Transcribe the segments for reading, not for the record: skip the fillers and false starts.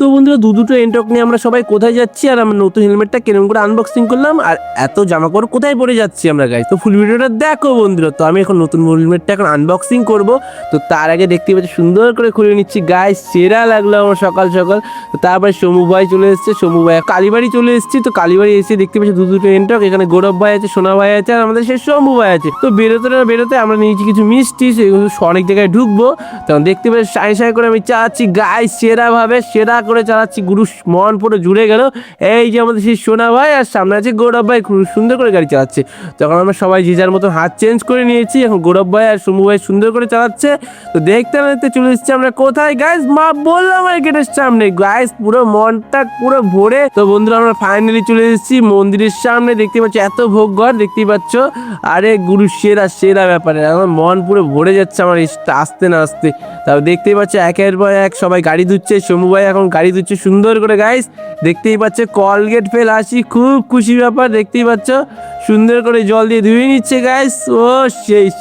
তো বন্ধুরা দুটো এন্টক নিয়ে আমরা সবাই কোথায় যাচ্ছি আর আমরা নতুন হেলমেটটা কেরম করে আনবক্সিং করলাম আর এত জামা কাপড় কোথায় পরে যাচ্ছি আমরা গাইস। তো ফুল ভিডিওটা দেখো বন্ধুরা। তো আমি এখন নতুন হেলমেটটা এখন আনবক্সিং করব। তো তার আগে দেখতে পাচ্ছি সুন্দর করে খুলে নিচ্ছি গাইস, সেরা লাগলো আমার সকাল সকাল। তো তারপরে সমু ভাই চলে এসেছে, সমু ভাই কালীবাড়ি চলে এসেছি। তো কালীবাড়ি এসে দেখতে পাচ্ছি দুটো এন্টক, এখানে গৌরব ভাই আছে, সোনা ভাই আছে আর আমাদের সেই সমু ভাই আছে। তো বেরোতে আমরা নিয়েছি কিছু মিষ্টি, সেগুলো অনেক জায়গায় ঢুকবো। তখন দেখতে পাচ্ছি সাই করে আমি চালাচ্ছি গাইস, সেরা করে চালাচ্ছি, গুরু মন পুরো জুড়ে গেল। এই যে আমাদের সেই সোনা ভাই আর সামনে আছে গৌরব ভাই, খুব সুন্দর করে গাড়ি চালাচ্ছে। তখন আমরা সবাই যে যার মতো হাত চেঞ্জ করে নিয়েছি, এখন গৌরব ভাই আর সমু ভাই সুন্দর করে চালাচ্ছে। তো দেখতে চলে এসেছি আমরা কোথায় গাইস, মা বললাম আমার গেটের সামনে গাইস, পুরো মনটা পুরো ভরে। তো বন্ধুরা আমরা ফাইনালি চলে এসেছি মন্দিরের সামনে, দেখতে পাচ্ছি এত ভোগ ঘর দেখতেই পাচ্ছ। আরে গুরু সেরা ব্যাপারে আমার মন পুরো ভরে যাচ্ছে আমার আসতে না আসতে। তারপর দেখতেই পাচ্ছ একের পর এক সবাই গাড়ি ধুচ্ছে, সমু ভাই এখন গাড়ি ধুচ্ছে সুন্দর করে গাইস, দেখতেই পাচ্ছ কলগেট ফেল আসি, খুব খুশি ব্যাপার। দেখতেই পাচ্ছ সুন্দর করে জল দিয়ে ধুয়ে নিচ্ছে গাইস, ও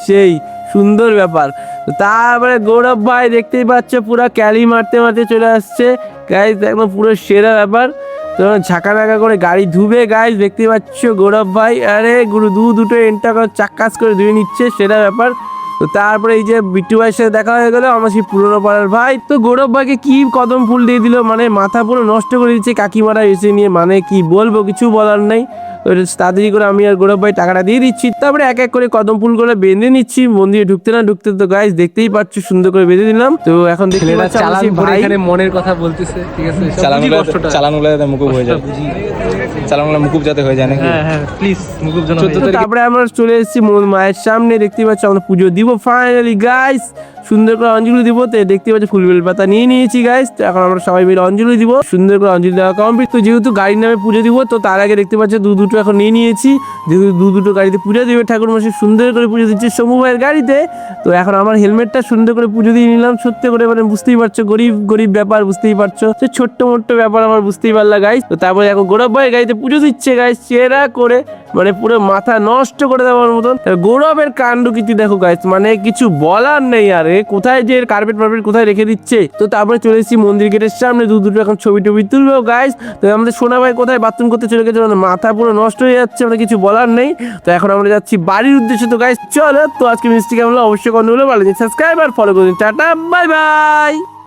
সেই সুন্দর ব্যাপার। তারপরে গৌরব ভাই দেখতেই পাচ্ছ পুরো ক্যালি মারতে চলে আসছে গাইস, একদম পুরো সেরা ব্যাপার। তো ঝাঁকা করে গাড়ি ধুবে গাইস, দেখতেই পাচ্ছ গৌরব ভাই আরে গুরু দুটো এন্টা চাক্কাস করে ধুয়ে নিচ্ছে, সেরা ব্যাপার। তো তারপরে এই যে বিট্টু ভাইয়ের সাথে দেখা হয়ে গেল, আমার সেই পুরোনো পাড়ার ভাই। তো গৌরব ভাইকে কি কদম ফুল দিয়ে দিল, মানে মাথা পুরো নষ্ট করে দিচ্ছে কাকিমারা এসে নিয়ে, মানে কি বলবো, কিছু বলার নেই। তাড়াতাড়ি করে আমি আর গৌরব ভাই টাকাটা দিয়ে দিচ্ছি, তারপরে এক এক করে কদম ফুল করে বেঁধে নিচ্ছি মন্দিরে ঢুকতে না ঢুকতে। তো গাইস দেখতেই পাচ্ছ সুন্দর করে বেঁধে দিলাম। তো এখন দেখতে পাচ্ছি এখানে মনের কথা বলতেছে, ঠিক আছে, চালানো মুকুব হয়ে যায়, চালানো মুকুব যাতে হয়ে যায় নাকি। হ্যাঁ প্লিজ মুকুব যেন। তারপরে আমরা চলে এসেছি মায়ের সামনে, দেখতেই পাচ্ছি আমরা পুজো দিব ফাইনালি গাইস, সুন্দর করে অঞ্জলি দিব। তো দেখতে পাচ্ছি ফুল বেল পাতা নিয়ে নিয়েছি গাইস, তো এখন আমরা সবাই মিলে অঞ্জলি দিব, সুন্দর করে অঞ্জলি দেওয়া কমপ্লিট। তো যেহেতু গাড়ির নামে পুজো দিব, তো তার আগে দেখতে পাচ্ছি দুটো এখন নিয়ে নিয়েছি, যেহেতু দুটো গাড়িতে পুজো দিবে ঠাকুর মশাই, সুন্দর করে পুজো দিচ্ছে সমু ভাইয়ের গাড়িতে। তো এখন আমার হেলমেটটা সুন্দর করে পুজো দিয়ে নিলাম, সত্যি করে, মানে বুঝতেই পারছো গরিব ব্যাপার, বুঝতেই পারছো যে ছোট্ট মোট্ট ব্যাপার আমার, বুঝতেই পারলা গাইস। তো তারপরে এখন গৌরব ভাইয়ের গাড়িতে পুজো দিচ্ছে গাইস, সেরা করে, মানে পুরো মাথা নষ্ট করে দেওয়ার মতন গৌরবের কাণ্ড কিছু দেখো গাইস, মানে কিছু বলার নেই। আরে কোথায় যে কার্পেট কোথায় রেখে দিচ্ছে। তো তারপরে চলে এসেছি মন্দির গেটের সামনে, দুটো এখন ছবি তুলবো গাইস। তো আমাদের সোনা ভাই কোথায় বাথরুম করতে চলে গেছে, মানে মাথা পুরো নষ্ট হয়ে যাচ্ছে, মানে কিছু বলার নেই। তো এখন আমরা যাচ্ছি বাড়ির উদ্দেশ্যে। তো গাইস চলো, তো আজকে মিষ্টি কেমন অবশ্যই কমেন্ট বলে ভালো, সাবস্ক্রাইব আর ফলো করে দিন। Tata bye bye.